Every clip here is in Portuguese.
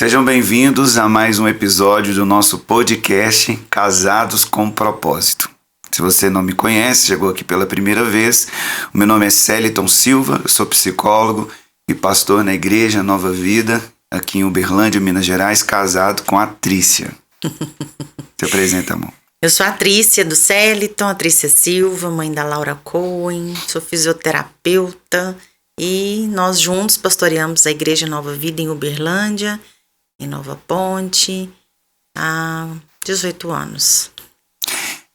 Sejam bem-vindos a mais um episódio do nosso podcast Casados com Propósito. Se você não me conhece, chegou aqui pela primeira vez, o meu nome é Celiton Silva, eu sou psicólogo e pastor na Igreja Nova Vida, aqui em Uberlândia, Minas Gerais, casado com a Trícia. Se apresenta, amor. Eu sou a Trícia do Celiton, a Trícia Silva, mãe da Laura Cohen, sou fisioterapeuta e nós juntos pastoreamos a Igreja Nova Vida em Uberlândia, em Nova Ponte, há 18 anos.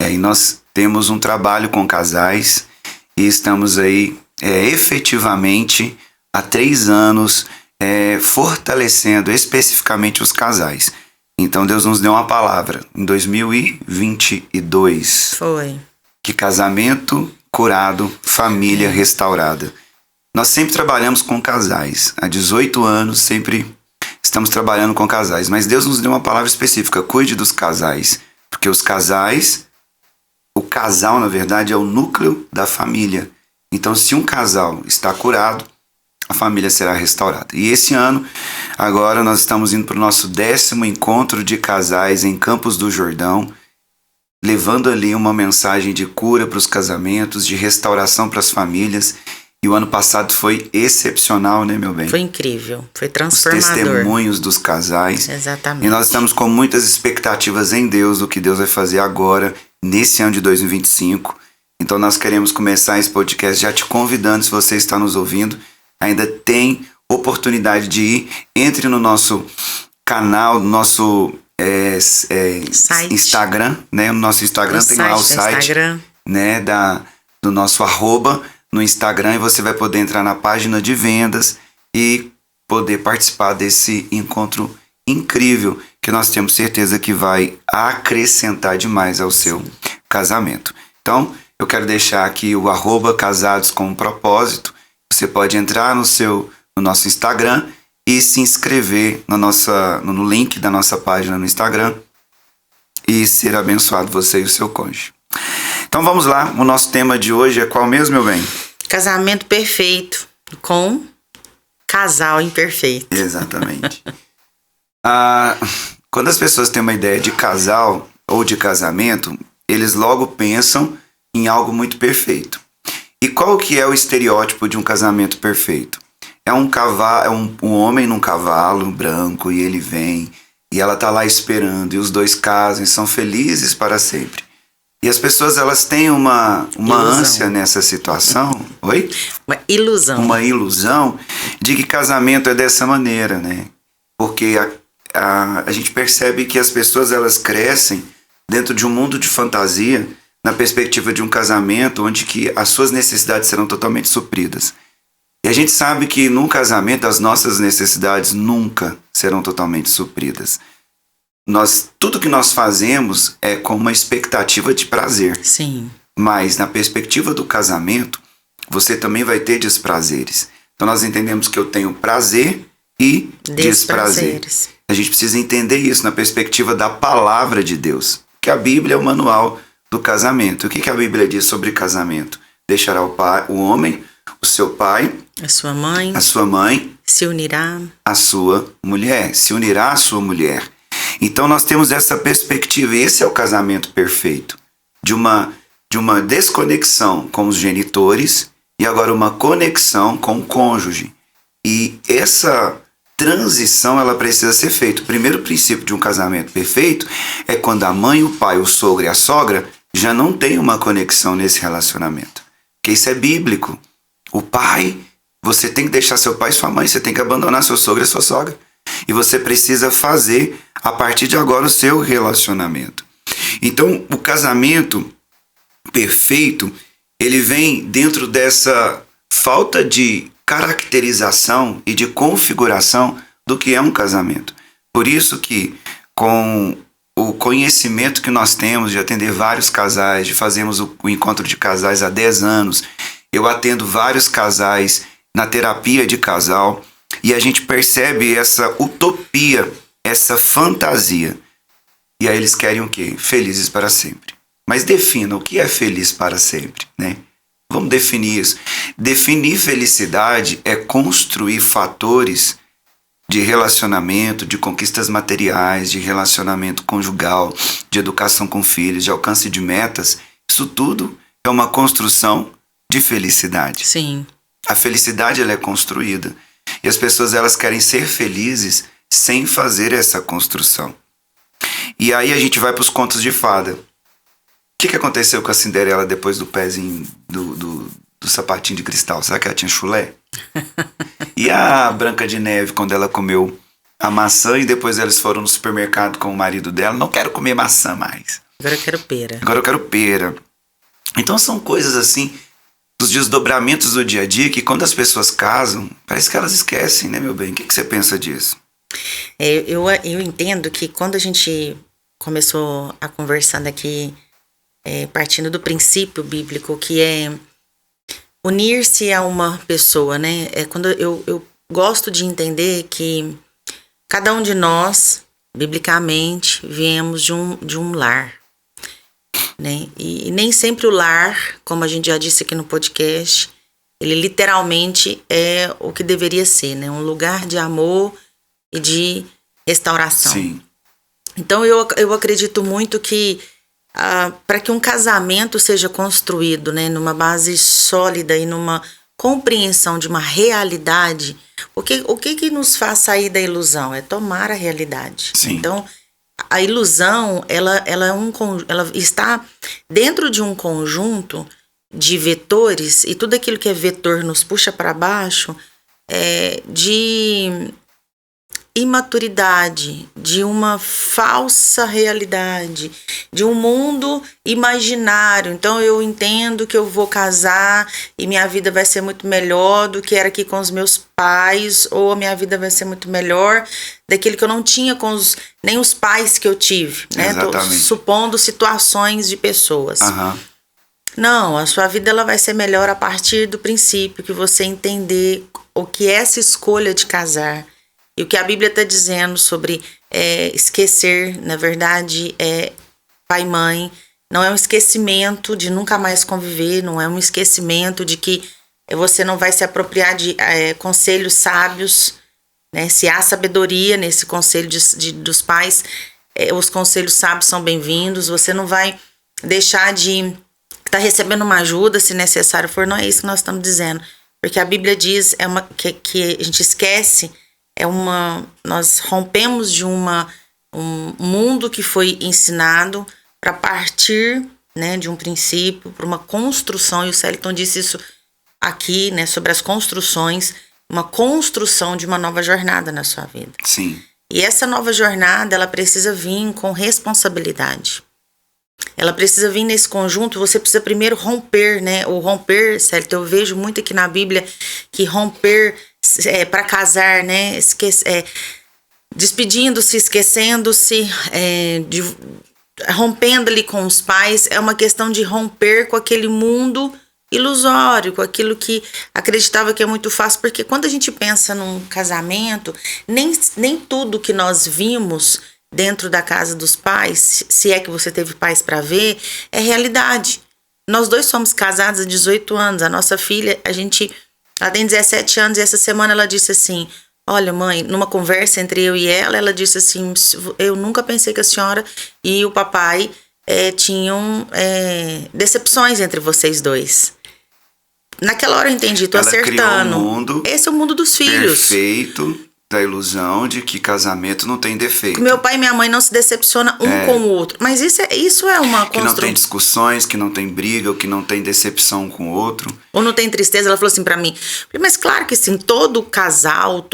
E nós temos um trabalho com casais e estamos aí efetivamente há 3 anos fortalecendo especificamente os casais. Então Deus nos deu uma palavra em 2022. Foi. Que casamento curado, família restaurada. Nós sempre trabalhamos com casais. Há 18 anos sempre estamos trabalhando com casais. Mas Deus nos deu uma palavra específica. Cuide dos casais. Porque o casal, na verdade, é o núcleo da família. Então, se um casal está curado, a família será restaurada. E esse ano, agora, nós estamos indo para o nosso 10º encontro de casais em Campos do Jordão, levando ali uma mensagem de cura para os casamentos, de restauração para as famílias. E o ano passado foi excepcional, né, meu bem? Foi incrível, foi transformador. Os testemunhos dos casais. Exatamente. E nós estamos com muitas expectativas em Deus do que Deus vai fazer agora, nesse ano de 2025. Então nós queremos começar esse podcast já te convidando, se você está nos ouvindo, ainda tem oportunidade de ir, entre no nosso canal, no nosso Instagram, né? No nosso Instagram tem lá o site, né, do nosso @ no Instagram, e você vai poder entrar na página de vendas e poder participar desse encontro incrível que nós temos certeza que vai acrescentar demais ao seu casamento. Então, eu quero deixar aqui o @ Casados com Propósito. Você pode entrar no nosso Instagram e se inscrever no link da nossa página no Instagram e ser abençoado você e o seu cônjuge. Então vamos lá, o nosso tema de hoje é qual mesmo, meu bem? Casamento perfeito com casal imperfeito. Exatamente. Quando as pessoas têm uma ideia de casal ou de casamento, eles logo pensam em algo muito perfeito. E qual que é o estereótipo de um casamento perfeito? É um homem num cavalo branco e ele vem e ela tá lá esperando e os dois casam e são felizes para sempre. E as pessoas, elas têm uma ânsia nessa situação. Oi? Uma ilusão. Uma ilusão de que casamento é dessa maneira, né? Porque a gente percebe que as pessoas, elas crescem dentro de um mundo de fantasia, na perspectiva de um casamento onde que as suas necessidades serão totalmente supridas. E a gente sabe que num casamento as nossas necessidades nunca serão totalmente supridas. Tudo que nós fazemos é com uma expectativa de prazer. Sim. Mas na perspectiva do casamento, você também vai ter desprazeres. Então nós entendemos que eu tenho prazer e desprazer. A gente precisa entender isso na perspectiva da palavra de Deus, que a Bíblia é o manual do casamento. O que a Bíblia diz sobre casamento? Deixará o homem, o seu pai, a sua mãe, se unirá à sua mulher, Então nós temos essa perspectiva, e esse é o casamento perfeito, de uma desconexão com os genitores e agora uma conexão com o cônjuge. E essa transição, ela precisa ser feita. O primeiro princípio de um casamento perfeito é quando a mãe, o pai, o sogro e a sogra já não têm uma conexão nesse relacionamento. Porque isso é bíblico. O pai, você tem que deixar seu pai e sua mãe, você tem que abandonar seu sogro e sua sogra. E você precisa fazer, a partir de agora, o seu relacionamento. Então, o casamento perfeito, ele vem dentro dessa falta de caracterização e de configuração do que é um casamento. Por isso que, com o conhecimento que nós temos de atender vários casais, de fazermos o encontro de casais há 10 anos, eu atendo vários casais na terapia de casal, e a gente percebe essa utopia, essa fantasia. E aí eles querem o quê? Felizes para sempre. Mas defina o que é feliz para sempre, né? Vamos definir isso. Definir felicidade é construir fatores de relacionamento, de conquistas materiais, de relacionamento conjugal, de educação com filhos, de alcance de metas, isso tudo é uma construção de felicidade. Sim. A felicidade, ela é construída. E as pessoas, elas querem ser felizes sem fazer essa construção. E aí a gente vai para os contos de fada. O que aconteceu com a Cinderela depois do pezinho do sapatinho de cristal? Será que ela tinha chulé? E a Branca de Neve, quando ela comeu a maçã e depois eles foram no supermercado com o marido dela, não quero comer maçã mais. Agora eu quero pera. Agora eu quero pera. Então são coisas assim, dos desdobramentos do dia a dia, que quando as pessoas casam, parece que elas esquecem, né, meu bem? O que você pensa disso? Eu entendo que quando a gente começou a conversando aqui, partindo do princípio bíblico, que é unir-se a uma pessoa, né? Quando eu gosto de entender que cada um de nós, biblicamente, viemos de um lar, né? E nem sempre o lar, como a gente já disse aqui no podcast, ele literalmente é o que deveria ser, né? Um lugar de amor e de restauração. Sim. Então eu acredito muito que para que um casamento seja construído, né, numa base sólida e numa compreensão de uma realidade, porque o que nos faz sair da ilusão? É tomar a realidade. Sim. Então, a ilusão, ela está dentro de um conjunto de vetores, e tudo aquilo que é vetor nos puxa para baixo, de imaturidade, de uma falsa realidade, de um mundo imaginário. Então eu entendo que eu vou casar e minha vida vai ser muito melhor do que era aqui com os meus pais, ou a minha vida vai ser muito melhor daquilo que eu não tinha com nem os pais que eu tive, né? Tô supondo situações de pessoas. Uhum. Não, a sua vida ela vai ser melhor a partir do princípio que você entender o que é essa escolha de casar. E o que a Bíblia está dizendo sobre esquecer, na verdade, pai e mãe, não é um esquecimento de nunca mais conviver, não é um esquecimento de que você não vai se apropriar de conselhos sábios, né? Se há sabedoria nesse conselho dos pais, os conselhos sábios são bem-vindos, você não vai deixar de estar recebendo uma ajuda, se necessário for, não é isso que nós estamos dizendo. Porque a Bíblia diz que a gente esquece, nós rompemos de um mundo que foi ensinado para partir, né, de um princípio, para uma construção, e o Celiton disse isso aqui, né, sobre as construções, uma construção de uma nova jornada na sua vida. Sim. E essa nova jornada, ela precisa vir com responsabilidade. Ela precisa vir nesse conjunto, você precisa primeiro romper, né? O romper, Celiton, eu vejo muito aqui na Bíblia que romper para casar, né? Despedindo-se, esquecendo-se, rompendo ali com os pais, é uma questão de romper com aquele mundo ilusório, com aquilo que acreditava que é muito fácil, porque quando a gente pensa num casamento, nem tudo que nós vimos dentro da casa dos pais, se é que você teve pais para ver, é realidade. Nós dois somos casados há 18 anos, a nossa filha, ela tem 17 anos e essa semana ela disse assim, olha mãe, numa conversa entre eu e ela disse assim, eu nunca pensei que a senhora e o papai tinham decepções entre vocês dois. Naquela hora eu entendi, tô acertando. Criou um mundo esse é o mundo dos filhos. Perfeito, da ilusão de que casamento não tem defeito. Meu pai e minha mãe não se decepcionam com o outro. Mas isso é uma construção. Que não tem discussões, que não tem briga, ou que não tem decepção com o outro. Ou não tem tristeza. Ela falou assim pra mim, mas claro que sim, todo casal,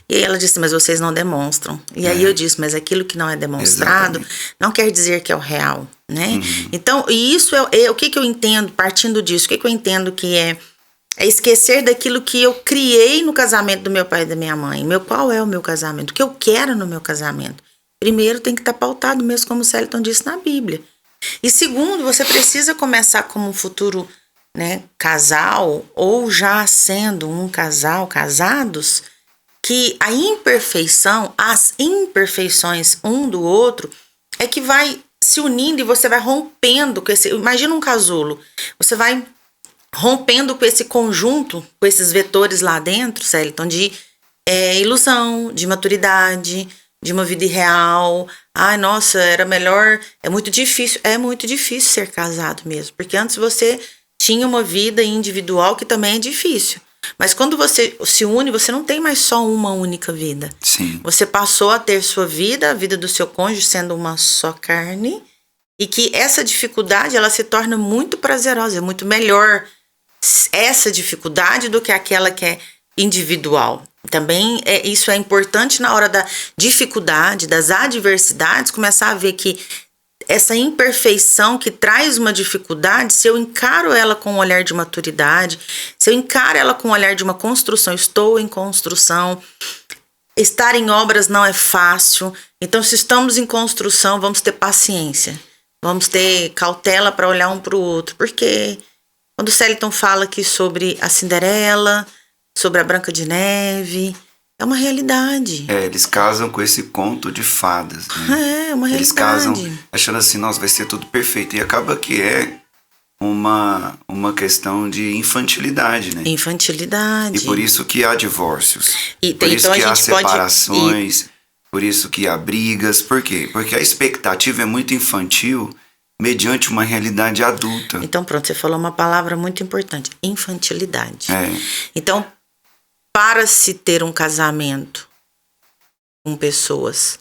E aí ela disse, mas vocês não demonstram. E aí eu disse, mas aquilo que não é demonstrado não quer dizer que é o real, né? Uhum. Então, e isso o que eu entendo, partindo disso, o que eu entendo que é esquecer daquilo que eu criei no casamento do meu pai e da minha mãe. Qual é o meu casamento? O que eu quero no meu casamento? Primeiro tem que estar pautado mesmo, como o Celiton disse na Bíblia. E segundo, você precisa começar como um futuro, né, casal, ou já sendo um casal, casados, que a imperfeição, as imperfeições um do outro, é que vai se unindo e você vai rompendo com esse... Imagina um casulo. Você vai rompendo com esse conjunto, com esses vetores lá dentro, Celiton, de ilusão, de maturidade, de uma vida irreal. Ai, nossa, era melhor. É muito difícil ser casado mesmo, porque antes você tinha uma vida individual que também é difícil. Mas quando você se une, você não tem mais só uma única vida. Sim. Você passou a ter sua vida, a vida do seu cônjuge sendo uma só carne, e que essa dificuldade ela se torna muito prazerosa, é muito melhor essa dificuldade do que aquela que é individual. Também isso é importante na hora da dificuldade, das adversidades, começar a ver que essa imperfeição que traz uma dificuldade, se eu encaro ela com um olhar de maturidade, se eu encaro ela com um olhar de uma construção, estou em construção, estar em obras não é fácil, então se estamos em construção, vamos ter paciência, vamos ter cautela para olhar um para o outro, porque quando o Celiton fala aqui sobre a Cinderela, sobre a Branca de Neve, é uma realidade. Eles casam com esse conto de fadas, né? É uma realidade. Eles casam achando assim, nossa, vai ser tudo perfeito. E acaba que é uma questão de infantilidade, né? Infantilidade. E por isso que há divórcios. Por isso então que a há gente pode separações. Por isso que há brigas. Por quê? Porque a expectativa é muito infantil mediante uma realidade adulta. Então pronto, você falou uma palavra muito importante. Infantilidade. Então, para se ter um casamento com pessoas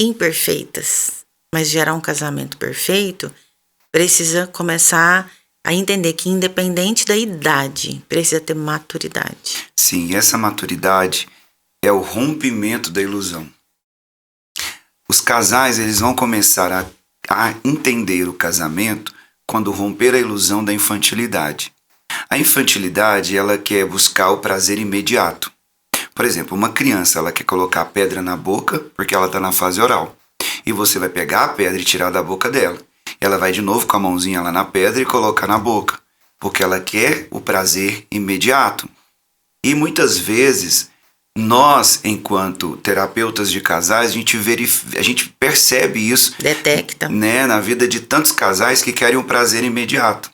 imperfeitas, mas gerar um casamento perfeito, precisa começar a entender que independente da idade, precisa ter maturidade. Sim, e essa maturidade é o rompimento da ilusão. Os casais, eles vão começar a entender o casamento quando romper a ilusão da infantilidade. A infantilidade, ela quer buscar o prazer imediato. Por exemplo, uma criança, ela quer colocar a pedra na boca porque ela está na fase oral. E você vai pegar a pedra e tirar da boca dela. Ela vai de novo com a mãozinha lá na pedra e colocar na boca, porque ela quer o prazer imediato. E muitas vezes, nós, enquanto terapeutas de casais, a gente percebe isso. Detecta. Né, na vida de tantos casais que querem um prazer imediato.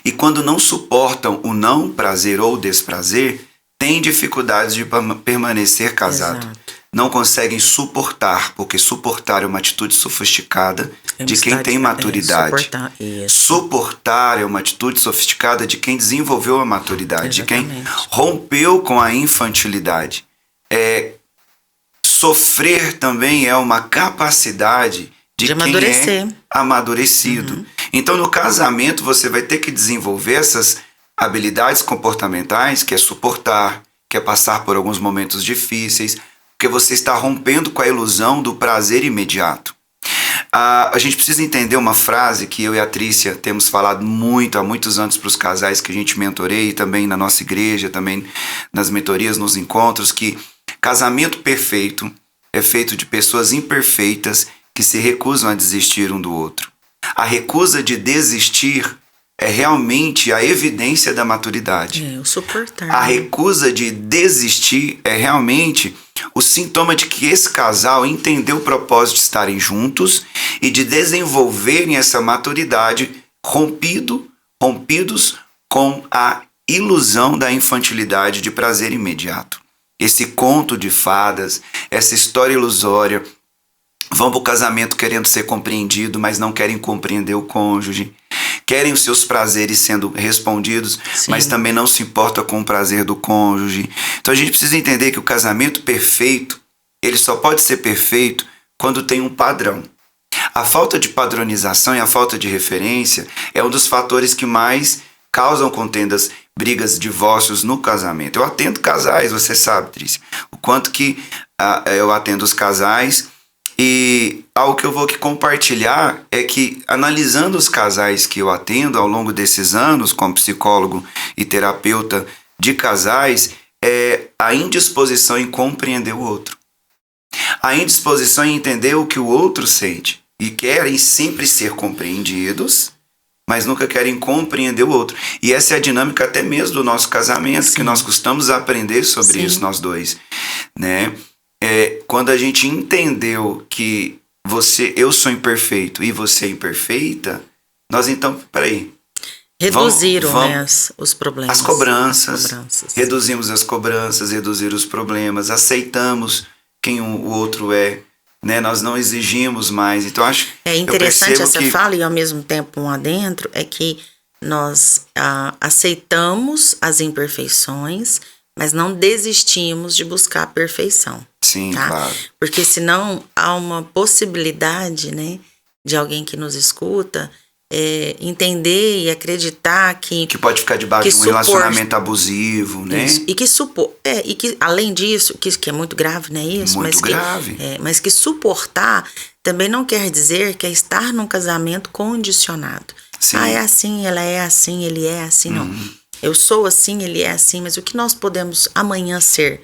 E quando não suportam o não prazer ou o desprazer, têm dificuldades de permanecer casado. Exato. Não conseguem suportar, porque suportar é uma atitude sofisticada de quem tem maturidade. Suportar é uma atitude sofisticada de quem desenvolveu a maturidade, Exatamente. de quem rompeu com a infantilidade. Sofrer também é uma capacidade de quem é amadurecido. Uhum. Então, no casamento, você vai ter que desenvolver essas habilidades comportamentais, que é suportar, que é passar por alguns momentos difíceis, porque você está rompendo com a ilusão do prazer imediato. A gente precisa entender uma frase que eu e a Trícia temos falado muito há muitos anos para os casais que a gente mentoreia, e também na nossa igreja, também nas mentorias, nos encontros, que casamento perfeito é feito de pessoas imperfeitas que se recusam a desistir um do outro. A recusa de desistir é realmente a evidência da maturidade. O suportar. A recusa de desistir é realmente o sintoma de que esse casal entendeu o propósito de estarem juntos e de desenvolverem essa maturidade rompidos com a ilusão da infantilidade de prazer imediato. Esse conto de fadas, essa história ilusória, vão para o casamento querendo ser compreendido, mas não querem compreender o cônjuge. Querem os seus prazeres sendo respondidos, sim, mas também não se importa com o prazer do cônjuge. Então a gente precisa entender que o casamento perfeito, ele só pode ser perfeito quando tem um padrão. A falta de padronização e a falta de referência é um dos fatores que mais causam contendas, brigas, divórcios no casamento. Eu atendo casais, você sabe, Trícia, o quanto que eu atendo os casais. E algo que eu vou aqui compartilhar é que, analisando os casais que eu atendo ao longo desses anos, como psicólogo e terapeuta de casais, é a indisposição em compreender o outro. A indisposição em entender o que o outro sente. E querem sempre ser compreendidos, mas nunca querem compreender o outro. E essa é a dinâmica até mesmo do nosso casamento, sim, que nós costumamos aprender sobre, sim, isso, nós dois, né? Quando a gente entendeu que eu sou imperfeito e você é imperfeita, nós então, peraí, Reduziram, né, os problemas. As cobranças. Reduzimos as cobranças, reduzir os problemas, aceitamos quem o outro é, né? Nós não exigimos mais. Então, acho é interessante essa fala, e ao mesmo tempo um adentro, é que nós aceitamos as imperfeições, mas não desistimos de buscar a perfeição. Sim, tá? Claro. Porque senão há uma possibilidade, né, de alguém que nos escuta entender e acreditar que pode ficar debaixo de um relacionamento abusivo, né? Isso, e que além disso, que é muito grave, não é isso? Muito grave. Mas que suportar também não quer dizer que é estar num casamento condicionado. Sim. É assim, ela é assim, ele é assim, não. Eu sou assim, ele é assim, mas o que nós podemos amanhã ser?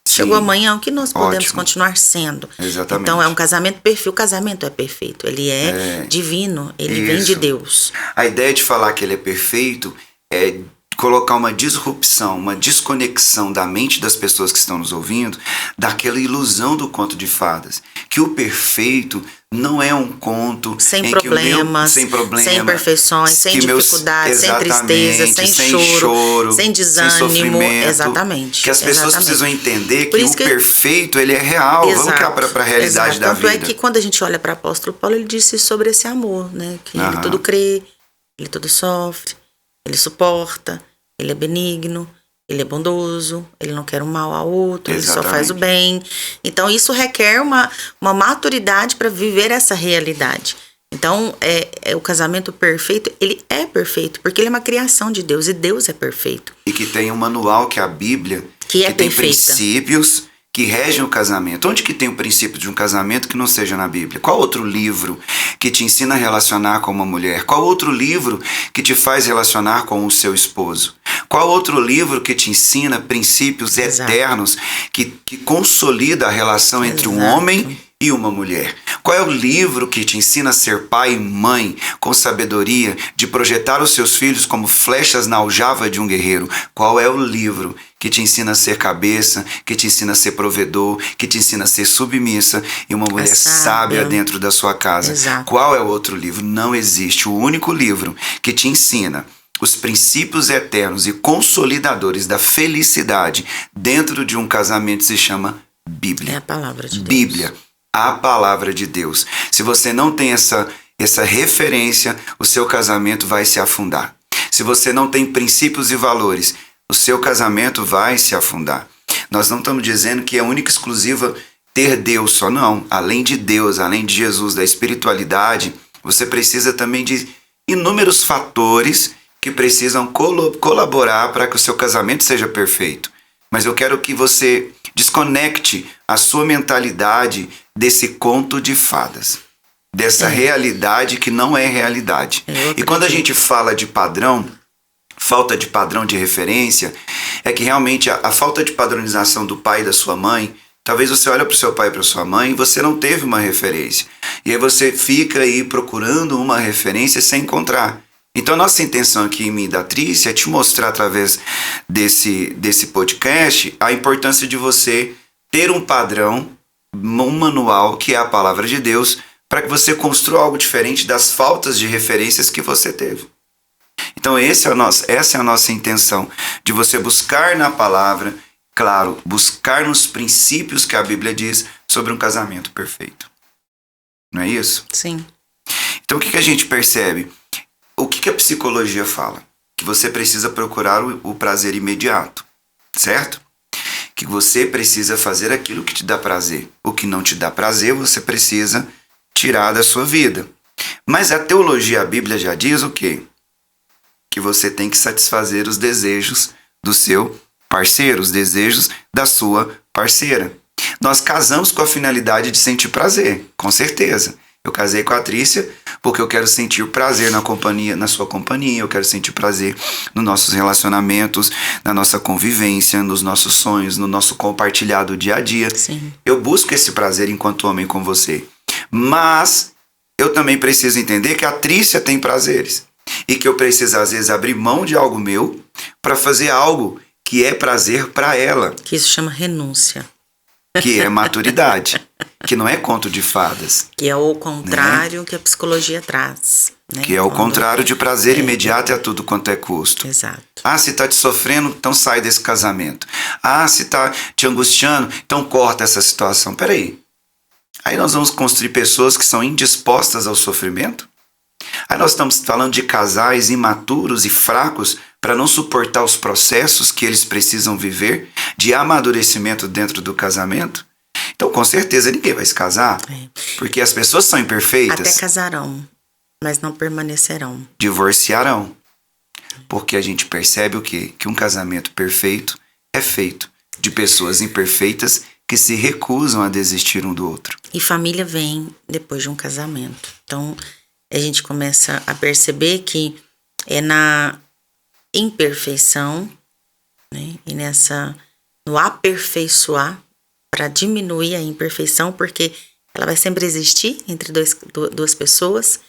Chegou amanhã, o que nós podemos continuar sendo? Exatamente. Então, é um casamento perfeito. O casamento é perfeito. Ele é divino. Ele vem de Deus. A ideia de falar que ele é perfeito é colocar uma disrupção, uma desconexão da mente das pessoas que estão nos ouvindo daquela ilusão do conto de fadas. Que o perfeito não é um conto sem problemas, sem imperfeições, sem dificuldades, sem tristeza, sem choro, sem desânimo, sem sofrimento. Exatamente. Que as pessoas precisam entender que o perfeito ele é real. Vamos para a realidade da vida. Tanto é que quando a gente olha para o apóstolo Paulo, ele disse sobre esse amor, né? Que ele tudo crê, ele tudo sofre, ele suporta, ele é benigno, ele é bondoso, ele não quer o mal ao outro, ele só faz o bem. Então, isso requer uma maturidade para viver essa realidade. Então, o casamento perfeito, ele é perfeito, porque ele é uma criação de Deus, e Deus é perfeito. E que tem um manual, que é a Bíblia, que tem princípios que regem o casamento. Onde que tem o princípio de um casamento que não seja na Bíblia? Qual outro livro que te ensina a relacionar com uma mulher? Qual outro livro que te faz relacionar com o seu esposo? Qual outro livro que te ensina princípios eternos que consolida a relação entre um homem e uma mulher? Qual é o livro que te ensina a ser pai e mãe com sabedoria, de projetar os seus filhos como flechas na aljava de um guerreiro? Qual é o livro que te ensina a ser cabeça, que te ensina a ser provedor, que te ensina a ser submissa e uma mulher sábia dentro da sua casa? Qual é o outro livro? Não existe. O único livro que te ensina os princípios eternos e consolidadores da felicidade dentro de um casamento se chama Bíblia. É a palavra de Deus. Bíblia, a palavra de Deus. Se você não tem essa referência, o seu casamento vai se afundar. Se você não tem princípios e valores, o seu casamento vai se afundar. Nós não estamos dizendo que é única e exclusiva ter Deus só, não. Além de Deus, além de Jesus, da espiritualidade, você precisa também de inúmeros fatores que precisam colaborar para que o seu casamento seja perfeito. Mas eu quero que você desconecte a sua mentalidade desse conto de fadas, dessa realidade que não é realidade. E quando a gente fala de padrão, falta de padrão de referência, é que realmente a falta de padronização do pai e da sua mãe, talvez você olhe para o seu pai e para a sua mãe e você não teve uma referência. E aí você fica aí procurando uma referência sem encontrar. Então, a nossa intenção aqui em Mim da Trícia é te mostrar, através desse podcast, a importância de você ter um padrão, um manual, que é a palavra de Deus, para que você construa algo diferente das faltas de referências que você teve. Então, essa é a nossa intenção, de você buscar na palavra, claro, buscar nos princípios que a Bíblia diz sobre um casamento perfeito. Não é isso? Sim. Então, o que a gente percebe? O que a psicologia fala? Que você precisa procurar o prazer imediato, certo? Que você precisa fazer aquilo que te dá prazer. O que não te dá prazer, você precisa tirar da sua vida. Mas a teologia, a Bíblia já diz o quê? Que você tem que satisfazer os desejos do seu parceiro, os desejos da sua parceira. Nós casamos com a finalidade de sentir prazer, com certeza. Eu casei com a Trícia porque eu quero sentir prazer na sua companhia, eu quero sentir prazer nos nossos relacionamentos, na nossa convivência, nos nossos sonhos, no nosso compartilhado dia a dia. Sim. Eu busco esse prazer enquanto homem com você. Mas eu também preciso entender que a Trícia tem prazeres e que eu preciso, às vezes, abrir mão de algo meu para fazer algo que é prazer para ela. Que isso chama renúncia. que é maturidade, que não é conto de fadas. Que é o contrário, né, que a psicologia traz. Né? Que é o contrário de prazer imediato e a tudo quanto é custo. Exato. Ah, se tá te sofrendo, então sai desse casamento. Ah, se tá te angustiando, então corta essa situação. Peraí. Aí nós vamos construir pessoas que são indispostas ao sofrimento? Aí nós estamos falando de casais imaturos e fracos para não suportar os processos que eles precisam viver de amadurecimento dentro do casamento? Então, com certeza, ninguém vai se casar, porque as pessoas são imperfeitas. Até casarão, mas não permanecerão. Divorciarão. Porque a gente percebe o quê? Que um casamento perfeito é feito de pessoas imperfeitas que se recusam a desistir um do outro. E família vem depois de um casamento. Então, a gente começa a perceber que é na imperfeição, né, e no aperfeiçoar para diminuir a imperfeição, porque ela vai sempre existir entre duas pessoas,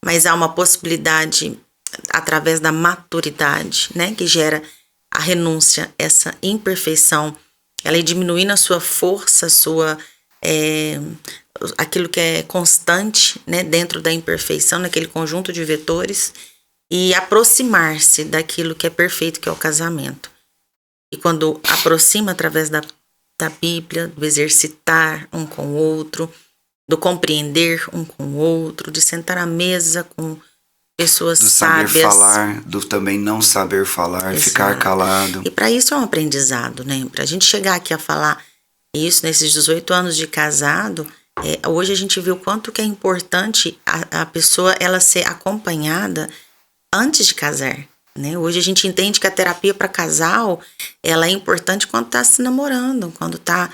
mas há uma possibilidade através da maturidade, né, que gera a renúncia, essa imperfeição, ela ir diminuindo a sua força, aquilo que é constante, né, dentro da imperfeição, naquele conjunto de vetores, e aproximar-se daquilo que é perfeito, que é o casamento. E quando aproxima através da Bíblia, do exercitar um com o outro, do compreender um com o outro, de sentar à mesa com pessoas sábias. Do saber falar, do também não saber falar, exato, ficar calado. E para isso é um aprendizado, né? Para a gente chegar aqui a falar isso nesses 18 anos de casado, hoje a gente viu o quanto que é importante a pessoa ela ser acompanhada antes de casar, né? Hoje a gente entende que a terapia para casal ela é importante quando está se namorando, quando está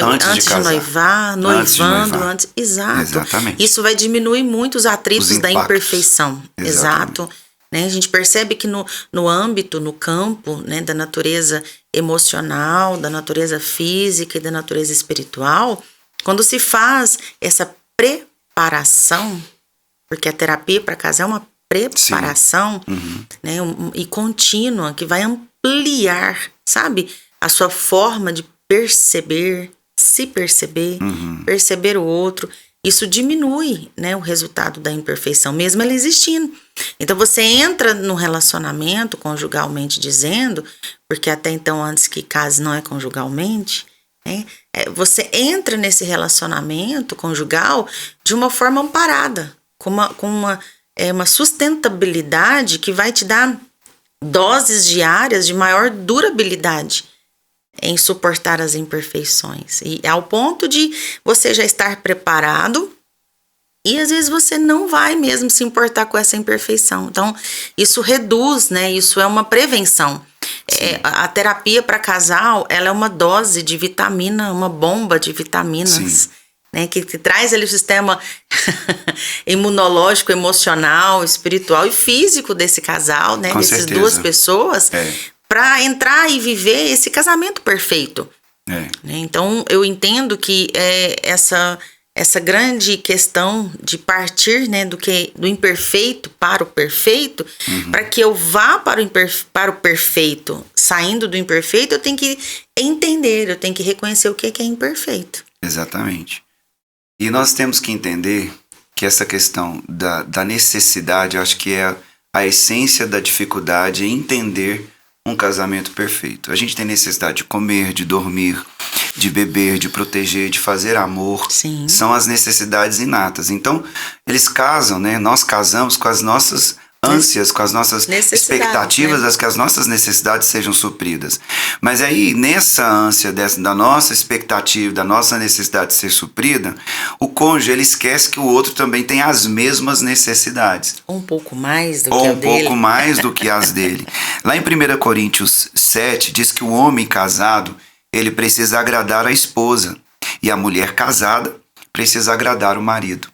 antes de noivar, noivando, antes. Exato. Exatamente. Isso vai diminuir muito os atritos da imperfeição. Exato. Né? A gente percebe que no âmbito, no campo, né, da natureza emocional, da natureza física e da natureza espiritual, quando se faz essa preparação, porque a terapia para casar é uma preparação, né, e contínua, que vai ampliar, sabe, a sua forma de perceber, se perceber, perceber o outro. Isso diminui, né, o resultado da imperfeição, mesmo ela existindo. Então você entra no relacionamento, conjugalmente dizendo, porque até então antes que case não é conjugalmente, né, você entra nesse relacionamento conjugal de uma forma amparada, com uma sustentabilidade que vai te dar doses diárias de maior durabilidade em suportar as imperfeições. E ao ponto de você já estar preparado e às vezes você não vai mesmo se importar com essa imperfeição. Então, isso reduz, né? Isso é uma prevenção. A terapia para casal, ela é uma dose de vitamina, uma bomba de vitaminas, né? Que traz ali o sistema imunológico, emocional, espiritual e físico desse casal, né? Dessas duas pessoas, para entrar e viver esse casamento perfeito. Né? Então, eu entendo que essa grande questão de partir, né, do imperfeito para o perfeito, para que eu vá para o perfeito, saindo do imperfeito, eu tenho que entender, eu tenho que reconhecer o que é imperfeito. Exatamente. E nós temos que entender que essa questão da necessidade, eu acho que é a essência da dificuldade em entender um casamento perfeito. A gente tem necessidade de comer, de dormir, de beber, de proteger, de fazer amor. Sim. São as necessidades inatas. Então, eles casam, né? Nós casamos com as nossas ânsias, com as nossas expectativas, né? Que as nossas necessidades sejam supridas. Mas aí, nessa ânsia da nossa expectativa, da nossa necessidade de ser suprida, o cônjuge, ele esquece que o outro também tem as mesmas necessidades. Um pouco mais do que ou a um dele. Pouco mais do que as dele. Lá em 1 Coríntios 7, diz que o homem casado, ele precisa agradar a esposa. E a mulher casada precisa agradar o marido.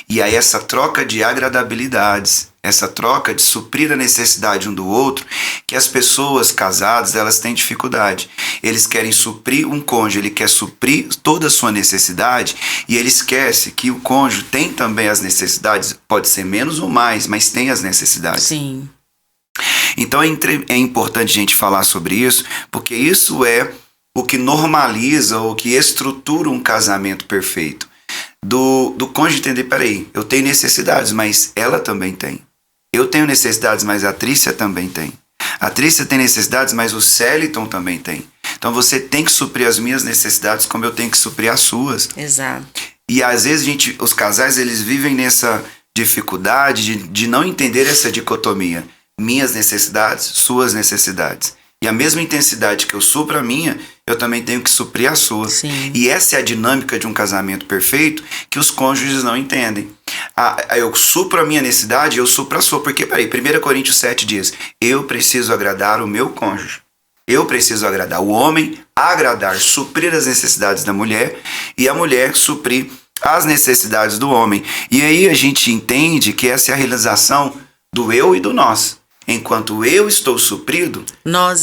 E aí essa troca de agradabilidades, essa troca de suprir a necessidade um do outro, que as pessoas casadas, elas têm dificuldade. Eles querem suprir um cônjuge, ele quer suprir toda a sua necessidade e ele esquece que o cônjuge tem também as necessidades, pode ser menos ou mais, mas tem as necessidades. Sim. Então é importante a gente falar sobre isso, porque isso é o que normaliza ou que estrutura um casamento perfeito. Do cônjuge entender, peraí, eu tenho necessidades, mas ela também tem. Eu tenho necessidades, mas a Trícia também tem. A Trícia tem necessidades, mas o Celiton também tem. Então você tem que suprir as minhas necessidades como eu tenho que suprir as suas. Exato. E às vezes os casais eles vivem nessa dificuldade de não entender essa dicotomia. Minhas necessidades, suas necessidades. E a mesma intensidade que eu supro a minha, eu também tenho que suprir a sua. Sim. E essa é a dinâmica de um casamento perfeito que os cônjuges não entendem. Eu supro a minha necessidade, eu supro a sua. Porque, 1 Coríntios 7 diz, eu preciso agradar o meu cônjuge. Eu preciso agradar o homem, agradar, suprir as necessidades da mulher e a mulher suprir as necessidades do homem. E aí a gente entende que essa é a realização do eu e do nós. Enquanto eu estou suprido, nós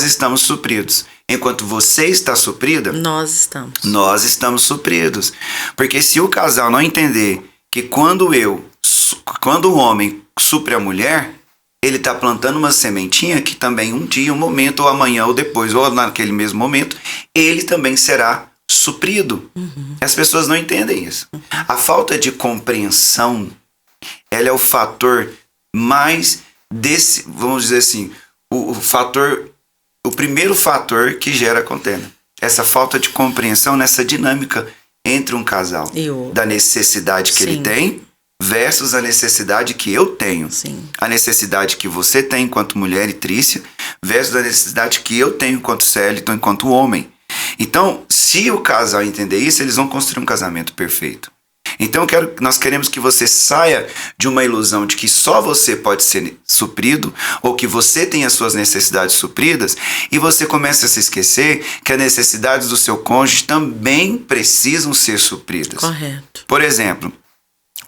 estamos supridos. Enquanto você está suprida, nós estamos supridos. Porque se o casal não entender que quando o homem supre a mulher, ele está plantando uma sementinha que também um dia, um momento, ou amanhã, ou depois, ou naquele mesmo momento, ele também será suprido. As pessoas não entendem isso. A falta de compreensão, ela é o fator mais vamos dizer assim, o primeiro fator que gera contenda. Essa falta de compreensão nessa dinâmica entre um casal. Da necessidade que ele tem versus a necessidade que eu tenho. Sim. A necessidade que você tem enquanto mulher e Trícia versus a necessidade que eu tenho enquanto Celiton, enquanto homem. Então, se o casal entender isso, eles vão construir um casamento perfeito. Então nós queremos que você saia de uma ilusão de que só você pode ser suprido ou que você tem as suas necessidades supridas e você comece a se esquecer que as necessidades do seu cônjuge também precisam ser supridas. Correto. Por exemplo,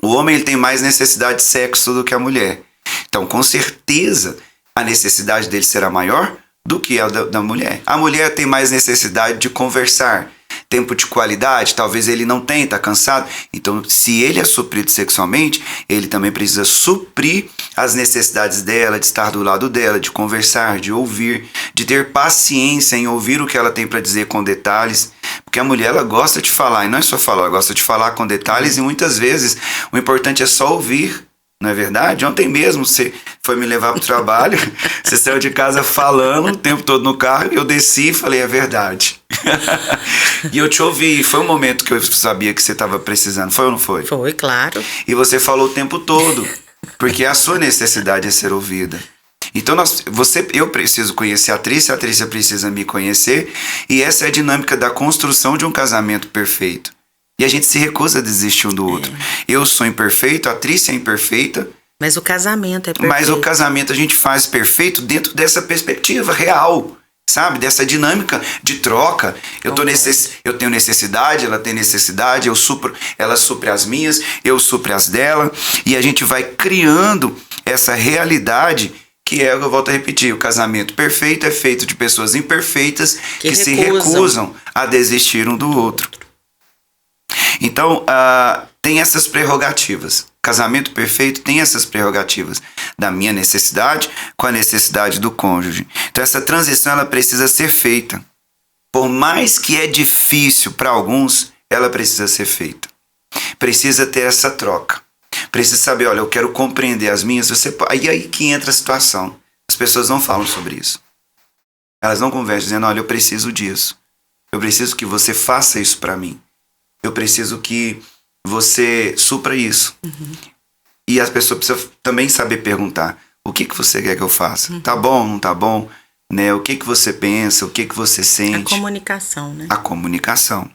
o homem ele tem mais necessidade de sexo do que a mulher. Então, com certeza, a necessidade dele será maior do que a da mulher. A mulher tem mais necessidade de conversar. Tempo de qualidade, talvez ele não tenha, está cansado. Então, se ele é suprido sexualmente, ele também precisa suprir as necessidades dela, de estar do lado dela, de conversar, de ouvir, de ter paciência em ouvir o que ela tem para dizer com detalhes. Porque a mulher, ela gosta de falar, e não é só falar, ela gosta de falar com detalhes e muitas vezes o importante é só ouvir. Não é verdade? Ontem mesmo você foi me levar para o trabalho, você saiu de casa falando o tempo todo no carro, eu desci e falei, é verdade. E eu te ouvi, foi um momento que eu sabia que você estava precisando, foi ou não foi? Foi, claro. E você falou o tempo todo, porque a sua necessidade é ser ouvida. Então eu preciso conhecer a Trícia precisa me conhecer, e essa é a dinâmica da construção de um casamento perfeito. E a gente se recusa a desistir um do outro. Eu sou imperfeito, a Trícia é imperfeita. Mas o casamento é perfeito. Mas o casamento a gente faz perfeito dentro dessa perspectiva real, sabe? Dessa dinâmica de troca. Eu tenho necessidade, ela tem necessidade, ela supre as minhas, eu supre as dela. E a gente vai criando essa realidade que é, eu volto a repetir, o casamento perfeito é feito de pessoas imperfeitas que se recusam a desistir um do outro. Então, tem essas prerrogativas. Casamento perfeito tem essas prerrogativas da minha necessidade com a necessidade do cônjuge. Então, essa transição ela precisa ser feita. Por mais que é difícil para alguns, ela precisa ser feita. Precisa ter essa troca. Precisa saber, olha, eu quero compreender as minhas. Aí que entra a situação. As pessoas não falam sobre isso. Elas não conversam dizendo, olha, eu preciso disso. Eu preciso que você faça isso para mim. Eu preciso que você supra isso. E as pessoas precisam também saber perguntar, o que você quer que eu faça? Tá bom, não tá bom? Né? O que você pensa? O que você sente? A comunicação, né? A comunicação.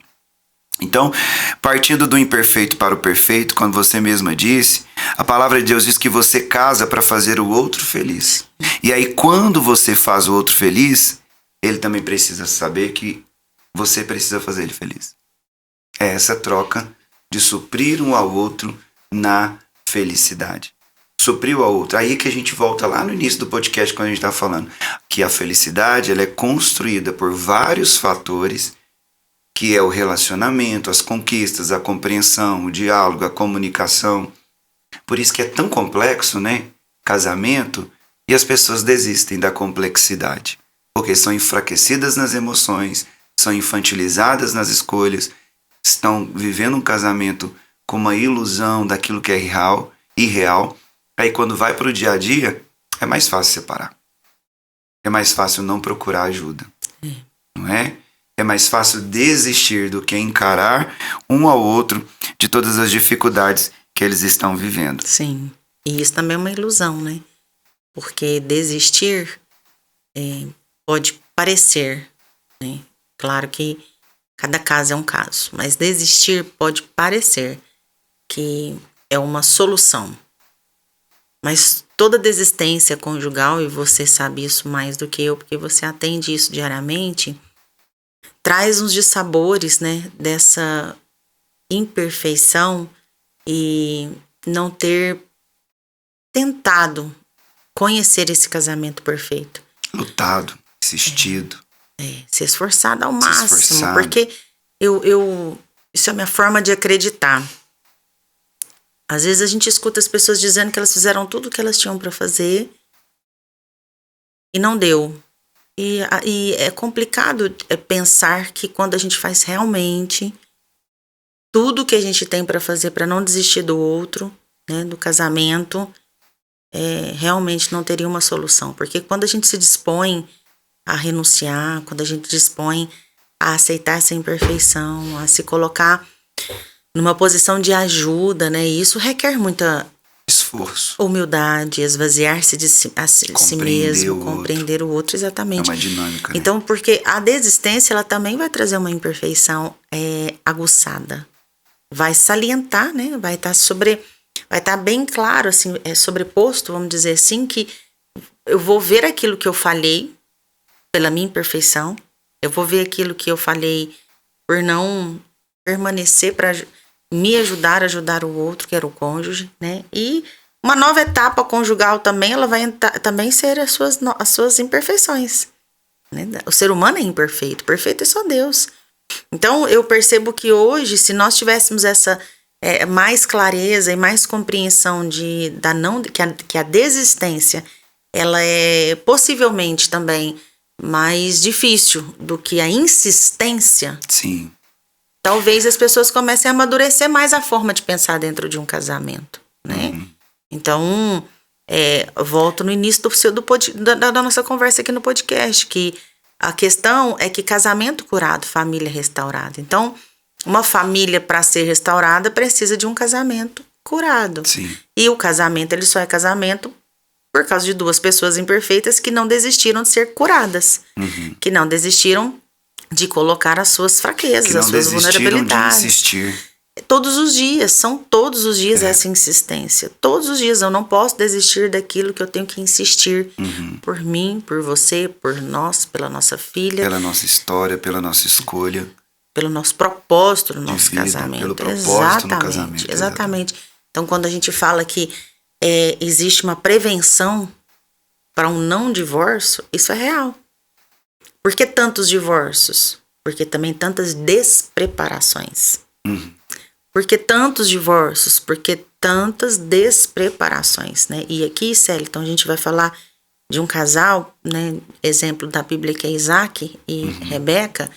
Então, partindo do imperfeito para o perfeito, quando você mesma disse, a palavra de Deus diz que você casa para fazer o outro feliz. E aí, quando você faz o outro feliz, ele também precisa saber que você precisa fazer ele feliz. É essa troca de suprir um ao outro na felicidade. Suprir o ao outro. Aí que a gente volta lá no início do podcast, quando a gente está falando que a felicidade ela é construída por vários fatores, que é o relacionamento, as conquistas, a compreensão, o diálogo, a comunicação. Por isso que é tão complexo, né? Casamento, e as pessoas desistem da complexidade. Porque são enfraquecidas nas emoções, são infantilizadas nas escolhas, estão vivendo um casamento com uma ilusão daquilo que é irreal. Aí quando vai para o dia a dia, é mais fácil separar. É mais fácil não procurar ajuda. Não é? É mais fácil desistir do que encarar um ao outro de todas as dificuldades que eles estão vivendo. Sim. E isso também é uma ilusão, né? Porque desistir pode parecer, né? Claro que cada caso é um caso, mas desistir pode parecer que é uma solução. Mas toda desistência conjugal, e você sabe isso mais do que eu, porque você atende isso diariamente, traz uns dissabores, né, dessa imperfeição e não ter tentado conhecer esse casamento perfeito. Lutado, insistido. Se esforçado ao máximo, porque isso é a minha forma de acreditar. Às vezes a gente escuta as pessoas dizendo que elas fizeram tudo o que elas tinham para fazer e não deu. E é complicado pensar que quando a gente faz realmente tudo o que a gente tem para fazer para não desistir do outro, né, do casamento, realmente não teria uma solução. Porque quando a gente se dispõe a renunciar, quando a gente dispõe a aceitar essa imperfeição, a se colocar numa posição de ajuda, né? E isso requer muita esforço, humildade, esvaziar-se de si mesmo, compreender o outro, exatamente. É uma dinâmica, né? Então, porque a desistência, ela também vai trazer uma imperfeição aguçada. Vai salientar, né? Vai estar bem claro, assim, sobreposto, vamos dizer assim, que eu vou ver aquilo que eu falhei pela minha imperfeição, eu vou ver aquilo que eu falhei por não permanecer para me ajudar a ajudar o outro, que era o cônjuge, né? E uma nova etapa conjugal também, ela vai também ser as suas imperfeições, né? O ser humano é imperfeito, perfeito é só Deus. Então, eu percebo que hoje, se nós tivéssemos essa mais clareza e mais compreensão que a desistência, ela é possivelmente também mais difícil do que a insistência. Sim. Talvez as pessoas comecem a amadurecer mais a forma de pensar dentro de um casamento, né? Então, volto no início da nossa conversa aqui no podcast, que a questão é que casamento curado, família restaurada. Então, uma família, para ser restaurada, precisa de um casamento curado. Sim. E o casamento, ele só é casamento por causa de duas pessoas imperfeitas que não desistiram de ser curadas, que não desistiram de colocar as suas fraquezas, as suas vulnerabilidades. De insistir. Todos os dias essa insistência. Todos os dias eu não posso desistir daquilo que eu tenho que insistir por mim, por você, por nós, pela nossa filha. Pela nossa história, pela nossa escolha. Pelo nosso propósito no nosso casamento. Pelo propósito no casamento. Exatamente. Então, quando a gente fala que existe uma prevenção para um não divórcio, isso é real. Por que tantos divórcios? Porque também tantas despreparações. Por que tantos divórcios? Porque tantas despreparações, né? E aqui, Célio, então a gente vai falar de um casal, né? Exemplo da Bíblia, que é Isaac e Rebeca.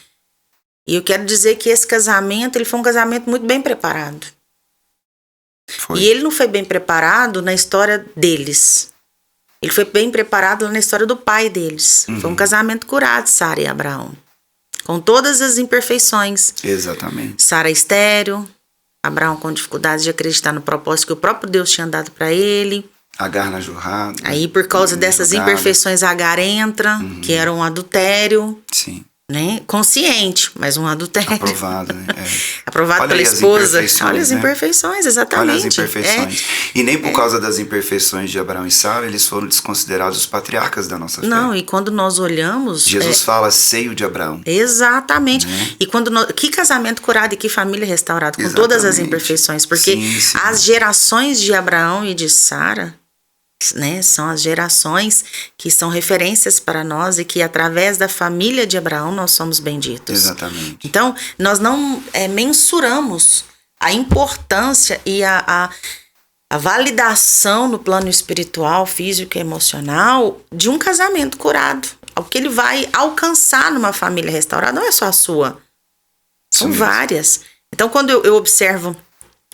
E eu quero dizer que esse casamento, ele foi um casamento muito bem preparado. Foi. E ele não foi bem preparado na história deles. Ele foi bem preparado na história do pai deles. Foi um casamento curado, Sara e Abraão. Com todas as imperfeições. Exatamente. Sara estéril, Abraão com dificuldades de acreditar no propósito que o próprio Deus tinha dado para ele. Agar na jorrada. Aí, por causa dessas imperfeições, Agar entra, que era um adultério. Sim. Né? Consciente, mas um adultério. Aprovado, né? Aprovado pela esposa. Olha as né? imperfeições, exatamente. Olha as imperfeições. E nem por causa das imperfeições de Abraão e Sara, eles foram desconsiderados os patriarcas da nossa fé. Não, e quando nós olhamos... Jesus fala seio de Abraão. Exatamente. E que casamento curado e que família restaurada, com todas as imperfeições. Porque sim. As gerações de Abraão e de Sara, né, são as gerações que são referências para nós e que através da família de Abraão nós somos benditos. Exatamente. Então, nós não mensuramos a importância e a validação no plano espiritual, físico e emocional de um casamento curado, o que ele vai alcançar numa família restaurada não é só a sua. São várias. Então, quando eu observo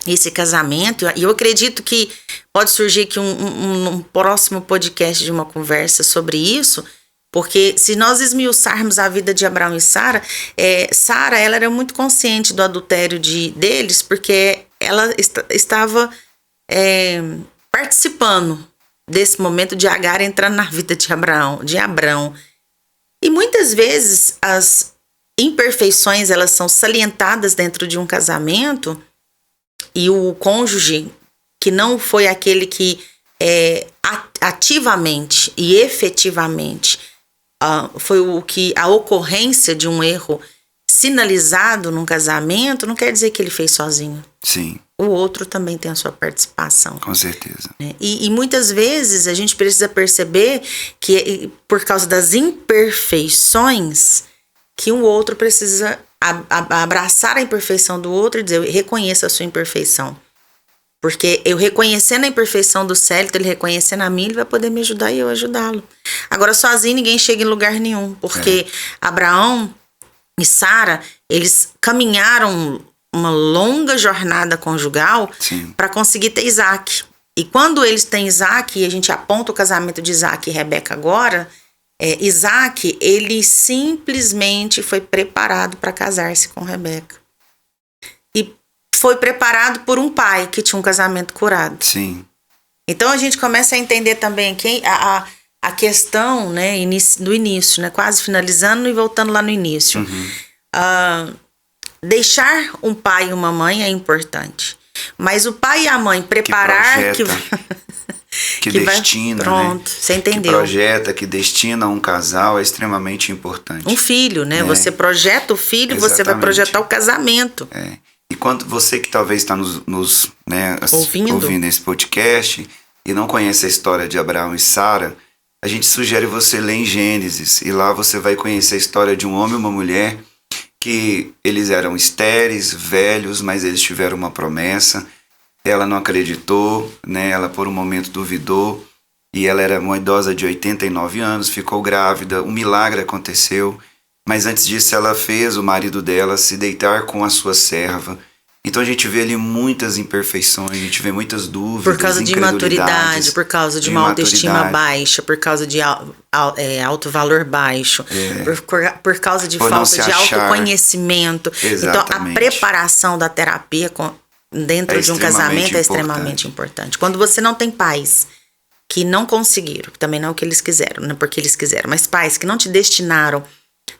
esse casamento, e eu acredito que pode surgir aqui um próximo podcast de uma conversa sobre isso, porque se nós esmiuçarmos a vida de Abraão e Sara, Sara, ela era muito consciente do adultério deles, porque ela estava participando desse momento de Agar entrando na vida de Abraão. E muitas vezes as imperfeições, elas são salientadas dentro de um casamento, e o cônjuge que não foi aquele que ativamente e efetivamente foi a ocorrência de um erro sinalizado num casamento, não quer dizer que ele fez sozinho. Sim. O outro também tem a sua participação. Com certeza. E muitas vezes a gente precisa perceber que por causa das imperfeições, que um outro precisa abraçar a imperfeição do outro e dizer, eu reconheço a sua imperfeição. Porque eu reconhecendo a imperfeição do Célito, ele reconhecendo a mim, ele vai poder me ajudar e eu ajudá-lo. Agora, sozinho ninguém chega em lugar nenhum, porque Abraão e Sara, eles caminharam uma longa jornada conjugal para conseguir ter Isaac. E quando eles têm Isaac, e a gente aponta o casamento de Isaac e Rebeca agora, Isaac, ele simplesmente foi preparado para casar-se com Rebeca. E foi preparado por um pai que tinha um casamento curado. Sim. Então a gente começa a entender também a questão, né, do início, né, quase finalizando e voltando lá no início. Deixar um pai e uma mãe é importante. Mas o pai e a mãe preparar... Que destina, pronto, né? Você entendeu. Que projeta, que destina um casal é extremamente importante. Um filho, né? Você projeta o filho, Exatamente. Você vai projetar o casamento. E quando você que talvez está nos ouvindo esse podcast e não conhece a história de Abraão e Sara, a gente sugere você ler em Gênesis. E lá você vai conhecer a história de um homem e uma mulher que eles eram estéreis, velhos, mas eles tiveram uma promessa. Ela não acreditou, né? Ela por um momento duvidou, e ela era uma idosa de 89 anos, ficou grávida, um milagre aconteceu, mas antes disso ela fez o marido dela se deitar com a sua serva. Então a gente vê ali muitas imperfeições, a gente vê muitas dúvidas, por causa de imaturidade, por causa de uma autoestima baixa, por causa de alto valor baixo, por causa de falta de autoconhecimento. Exatamente. Então a preparação da terapia dentro de um casamento é extremamente importante. Quando você não tem pais que não conseguiram, também não é o que eles quiseram, não é porque eles quiseram, mas pais que não te destinaram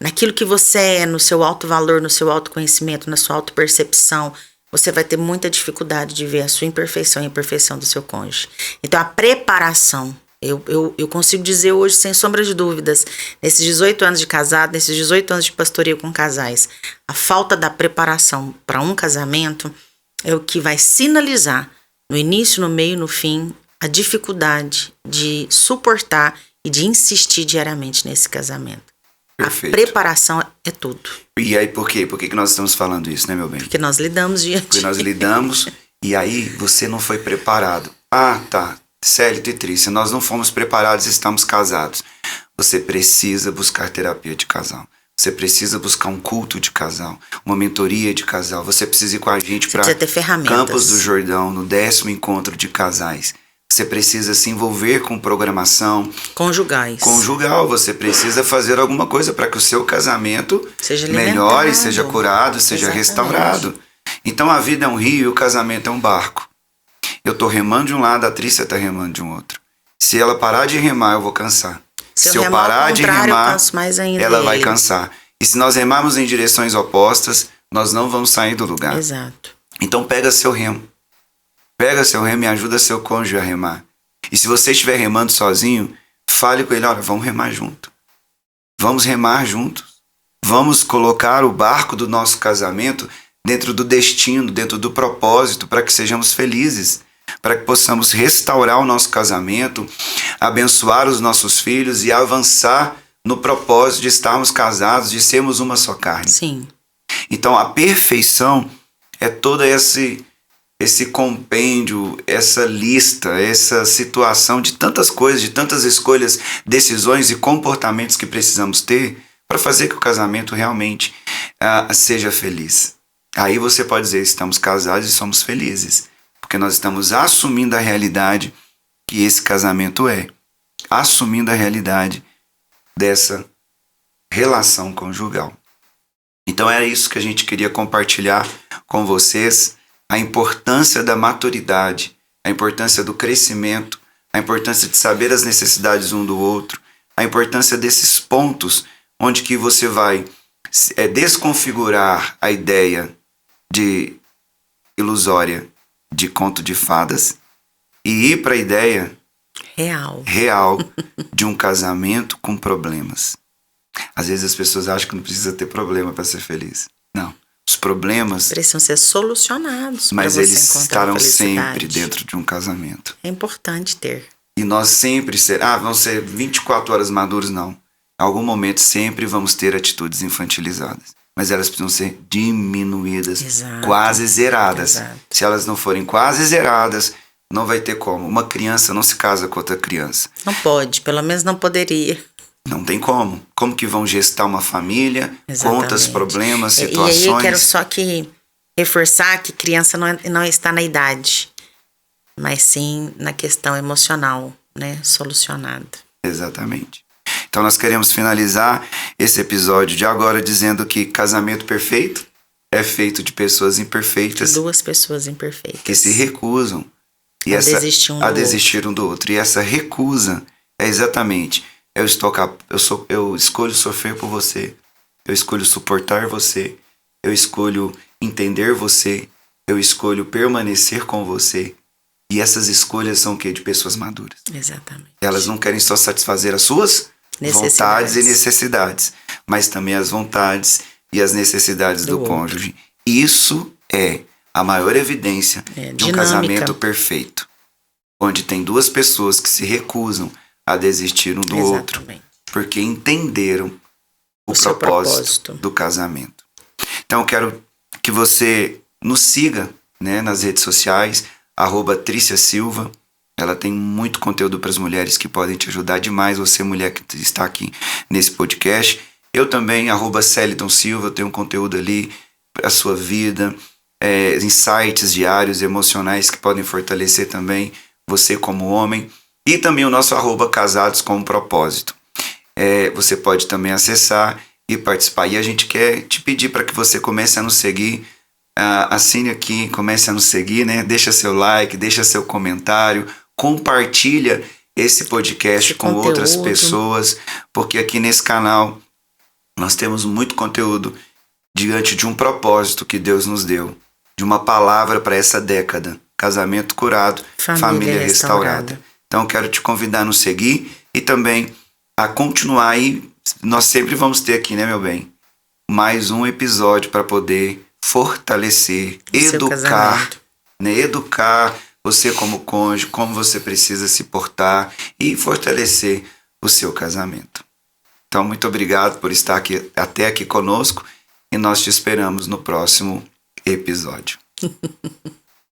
naquilo que você é, no seu alto valor, no seu autoconhecimento, na sua autopercepção, você vai ter muita dificuldade de ver a sua imperfeição e a imperfeição do seu cônjuge. Então a preparação, eu consigo dizer hoje, sem sombra de dúvidas, nesses 18 anos de casado, nesses 18 anos de pastoreio com casais, a falta da preparação para um casamento é o que vai sinalizar no início, no meio, no fim, a dificuldade de suportar e de insistir diariamente nesse casamento. Perfeito. A preparação é tudo. E aí por quê? Por que nós estamos falando isso, né, meu bem? Porque nós lidamos diante. Porque nós lidamos e aí você não foi preparado. Ah, tá. Célito e Trícia, nós não fomos preparados e estamos casados. Você precisa buscar terapia de casal. Você precisa buscar um culto de casal, uma mentoria de casal. Você precisa ir com a gente para Campos do Jordão, no 10º encontro de casais. Você precisa se envolver com programação conjugal. Você precisa fazer alguma coisa para que o seu casamento melhore, seja curado, seja restaurado. Então a vida é um rio e o casamento é um barco. Eu estou remando de um lado, a Trícia está remando de um outro. Se ela parar de remar, eu vou cansar. Se eu parar de remar, ela vai cansar. E se nós remarmos em direções opostas, nós não vamos sair do lugar. Exato. Então pega seu remo. Pega seu remo e ajuda seu cônjuge a remar. E se você estiver remando sozinho, fale com ele, olha, vamos remar junto. Vamos remar juntos. Vamos colocar o barco do nosso casamento dentro do destino, dentro do propósito, para que sejamos felizes. Para que possamos restaurar o nosso casamento, abençoar os nossos filhos e avançar no propósito de estarmos casados, de sermos uma só carne. Sim. Então a perfeição é todo esse esse compêndio, essa lista, essa situação de tantas coisas, de tantas escolhas, decisões e comportamentos que precisamos ter para fazer que o casamento realmente seja feliz. Aí você pode dizer, estamos casados e somos felizes, porque nós estamos assumindo a realidade que esse casamento é, assumindo a realidade dessa relação conjugal. Então era isso que a gente queria compartilhar com vocês, a importância da maturidade, a importância do crescimento, a importância de saber as necessidades um do outro, a importância desses pontos onde que você vai desconfigurar a ideia de ilusória de conto de fadas e ir para a ideia real de um casamento com problemas. Às vezes as pessoas acham que não precisa ter problema para ser feliz. Não. Os problemas precisam ser solucionados. Mas eles estarão sempre dentro de um casamento. É importante ter. E nós sempre vão ser 24 horas maduros, não. Em algum momento sempre vamos ter atitudes infantilizadas. Mas elas precisam ser diminuídas, Exato. quase zeradas. Exato. Se elas não forem quase zeradas, não vai ter como. Uma criança não se casa com outra criança. Não pode, pelo menos não poderia. Não tem como. Como que vão gestar uma família? Exatamente. Quantos problemas, situações. E aí eu quero só que reforçar que criança não está na idade, mas sim na questão emocional, né? Solucionada. Exatamente. Então nós queremos finalizar esse episódio de agora dizendo que casamento perfeito é feito de pessoas imperfeitas. Duas pessoas imperfeitas. Que se recusam a desistir um do outro. E essa recusa é exatamente... Eu escolho sofrer por você. Eu escolho suportar você. Eu escolho entender você. Eu escolho permanecer com você. E essas escolhas são o quê? De pessoas maduras. Exatamente. Elas não querem só satisfazer as suas vontades e necessidades, mas também as vontades e as necessidades do cônjuge. Isso é a maior evidência de um casamento perfeito. Onde tem duas pessoas que se recusam a desistir um do outro, porque entenderam o propósito do casamento. Então eu quero que você nos siga, né, nas redes sociais, @Trícia Silva. Ela tem muito conteúdo para as mulheres que podem te ajudar demais, você mulher que está aqui nesse podcast. Eu também, @Celiton Silva, tenho um conteúdo ali para a sua vida, insights diários, emocionais que podem fortalecer também você como homem. E também o nosso @Casados com Propósito. Você pode também acessar e participar. E a gente quer te pedir para que você comece a nos seguir. Assine aqui, comece a nos seguir, né? Deixa seu like, deixa seu comentário, compartilha esse podcast com outras pessoas, porque aqui nesse canal nós temos muito conteúdo diante de um propósito que Deus nos deu, de uma palavra para essa década: casamento curado, família restaurada. Então, quero te convidar a nos seguir e também a continuar. E nós sempre vamos ter aqui, né, meu bem? Mais um episódio para poder fortalecer, educar, né? Educar você como cônjuge, como você precisa se portar e fortalecer o seu casamento. Então, muito obrigado por estar aqui, até aqui conosco, e nós te esperamos no próximo episódio.